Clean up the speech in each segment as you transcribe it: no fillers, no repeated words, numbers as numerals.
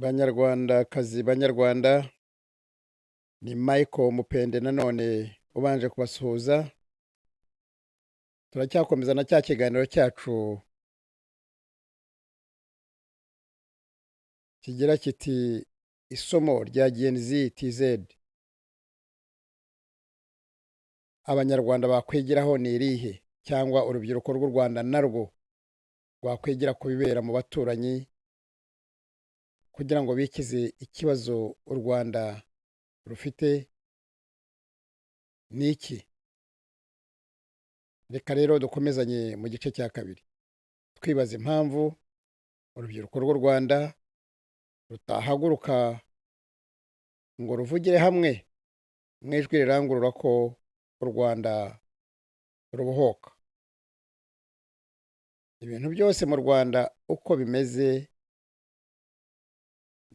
Banyarwandakazi, banyarwanda, ni Michael Mupende nanone ubanje kubasuhuza. Turacyakomeza na cya kiganiro cyacu kigira kiti isomo rya Gen Z TZ. Abanyarwanda bakwigiraho ni irihe, cyangwa urubyiruko rw'u Rwanda narwo rwakwigira ku bibera mu baturanyi kugira ngo bikize ikibazo u Rwanda rufite ni iki? Reka rero dukomezanye mu gice cya kabiri twibaza impamvu urubyiruko rw'u Rwanda rutahaguruka ngo ruvugire hamwe mu ijwi rirangurura ko u Rwanda rubohoka. Ibintu byose mu Rwanda uko bimeze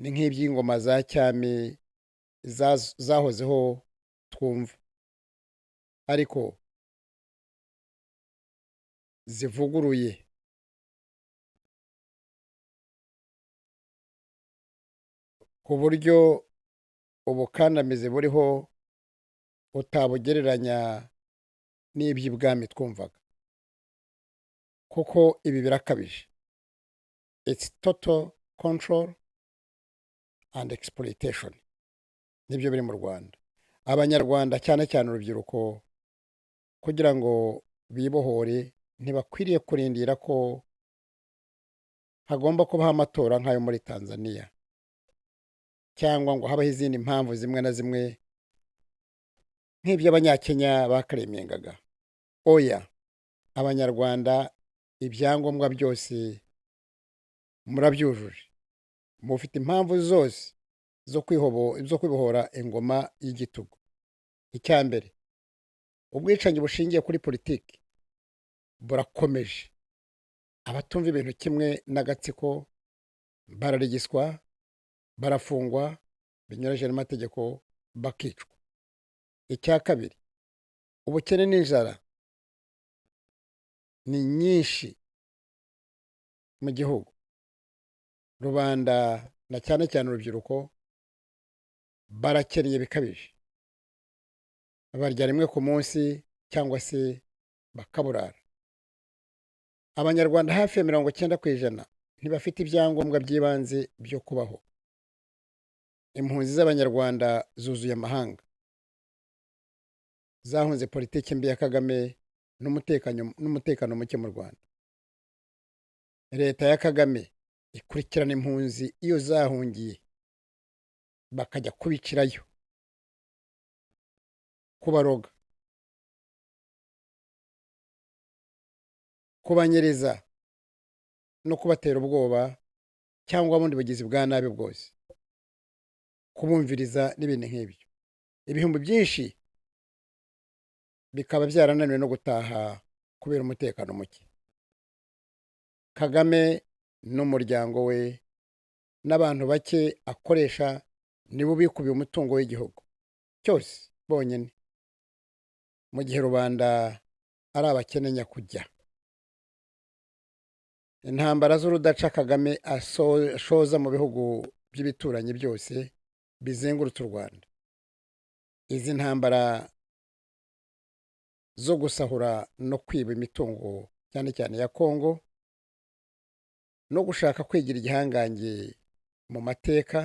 ni nk'iby'ingoma za cyami zahozeho twumva, ariko zivuguruye. Ku buryo ubukandamizi buriho utabugereranya n'iby'ibwami twumvaga, kuko ibi birakabije. It's total control and exploitation. Nibyo biri mu Rwanda. Abanyarwanda cyane cyane urubyiruko kugira ngo bibohore ntibakwiriye kurindira ko hagomba kubaho amatora nk'ayo muri Tanzania, cyangwa ngo habaho izindi mpamvu zimwe na zimwe nk'iby'Abanyakenya bakaremengaga. Oya, Abanyarwanda ibyangombwa byose murabyujuje, mufite impamvu zose zo kwibohora ingoma y'igitugu. Icya mbere, ubwicanyi bushingiye kuri politiki burakomeje. Abatumva ibintu kimwe n'agatsiko bararigiswa, barafungwa binyuranyije n'amategeko, bakicwa. Icya kabiri, ubukene n'inzara ni nyinshi mu gihugu. Rubanda na cyane cyane urubyiruko barakennye bikabije, barya rimwe ku munsi cyangwa se bakaburara. Abanyarwanda hafi ya 90% ntibafite ibyangombwa by'ibanze byo kubaho. Impunzi z'Abanyarwanda zuzuye amahanga, zahunze politiki mbi ya Kagame n'umutekano muke mu Rwanda. Leta ya Kagame ikurikirana impunzi iyo zahungiye, bakajya kubicirayo, kubaroga, kubanyereza no kubatera ubwoba cyangwa ubundi bugizi bwa nabi bwose, kubumviriza n'ibindi nk'ibyo. Ibihumbi byinshi bikaba byarananiwe no gutaha kubera umutekano muke. Kagame n'umuryango we n'abantu bake akoresha nibo bikubiye umutungo w'igihugu cyose bonyine, mu gihe rubanda ari abakene nyakujya. Intambara z'urudaca Kagame ashoza mu bihugu by'ibituranyi byose bizengurutse u Rwanda. Izi ntambara zo gusahura no kwiba imitungo cyane cyane ya Kongo no gushaka kwigira igihangange mu mateka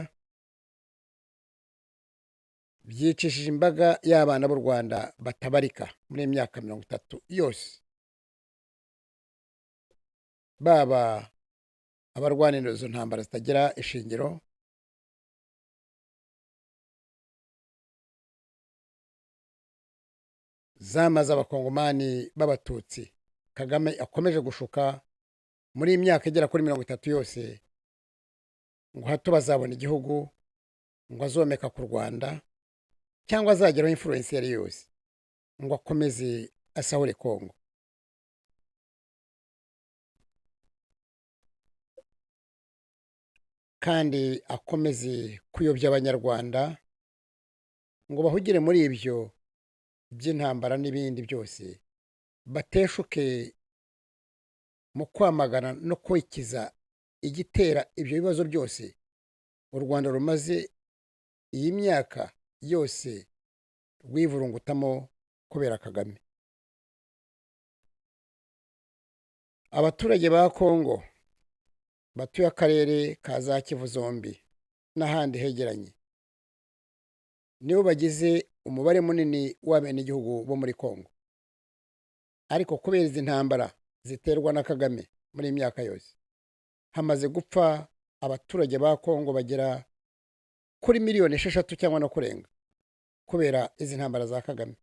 byicishije imbaga y'abana b'u Rwanda batabarika muri imyaka 30 yose, baba abarwanira izo ntambara zitagira ishingiro, zamaze abakongomani b'abatutsi Kagame akomeje gushuka muri imyaka igera kuri 30 yose, ngo hato bazabona igihugu, ngo azomeka ku Rwanda cyangwa azageraho influence yari yose, ngo akomeze asahure Kongo. Kandi akomeze kuyobya Abanyarwanda ngo bahugire muri ibyo by'intambara n'ibindi byose, bateshuke mu kwamagana no kwikiza igitera ibyo bibazo byose u Rwanda rumaze iyi myaka yose rwivurungutamo kubera Kagame. Abaturage ba Kongo batuye akarere ka za Kivu zombi n'ahandi hegeranye nibo bagize umubare munini w'abenegihugu bo muri Kongo. Ariko kubera izi ntambara ziterwa na Kagame muri iyi myaka yose, hamaze gupfa abaturage ba Kongo bagera kuri miliyoni 6 cyangwa no kurenga kubera izi ntambara za Kagame.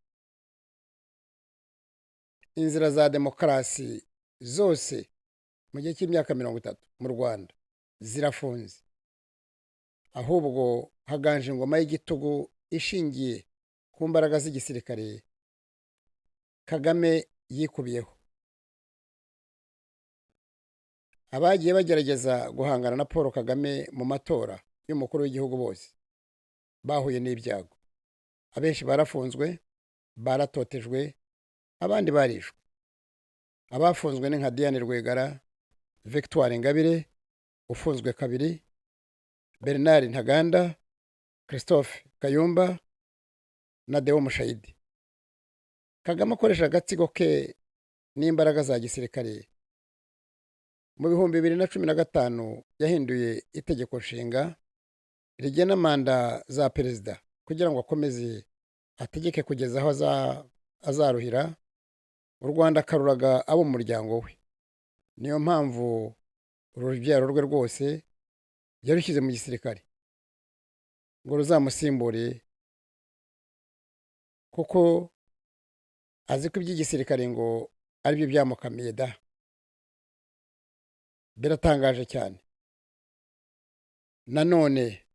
Inzira za demokarasi zose mu gihe cy'imyaka 30 mu Rwanda zirafunze, ahubwo haganje ingoma y'igitugu ishingiye ku mbaraga z'igisirikare Kagame yikubiyeho. Abagiye bagerageza guhangana na Paul Kagame mu matora y'umukuru w'igihugu bose bahuye n'ibyago. Abenshi barafunzwe, baratotejwe, abandi barishwe. Abafunzwe ni nka Diane Rwigara, Victoire Ingabire ufunzwe kabiri, Bernard Ntaganda, Christophe Kayumba na Deo Mushayidi. Kagame akoresha agatsiko ke n'imbaraga za gisirikare. Mu 2015 yahinduye itegeko nshinga rigena manda za perezida kugira ngo akomeze ategeke kugeza aho azaruhira. U Rwanda akaruraga abo mu muryango we. Niyo mpamvu urubyaro rwe rwose yarushyize mu gisirikare ngo ruzamusimbure, kuko azi ko iby'igisirikare ngo ari byo byamukamiye da. Biratangaje cyane. Nanone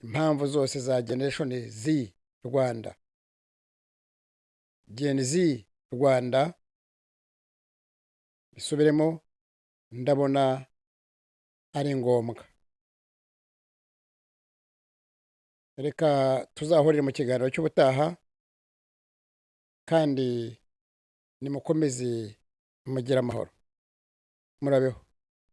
impamvu zose za Generation Z Rwanda, Gen Z Rwanda, bisubiremo, ndabona ari ngombwa. Reka tuzahurire mu kiganiro cy'ubutaha, kandi nimukomeze mugire amahoro. Murabeho.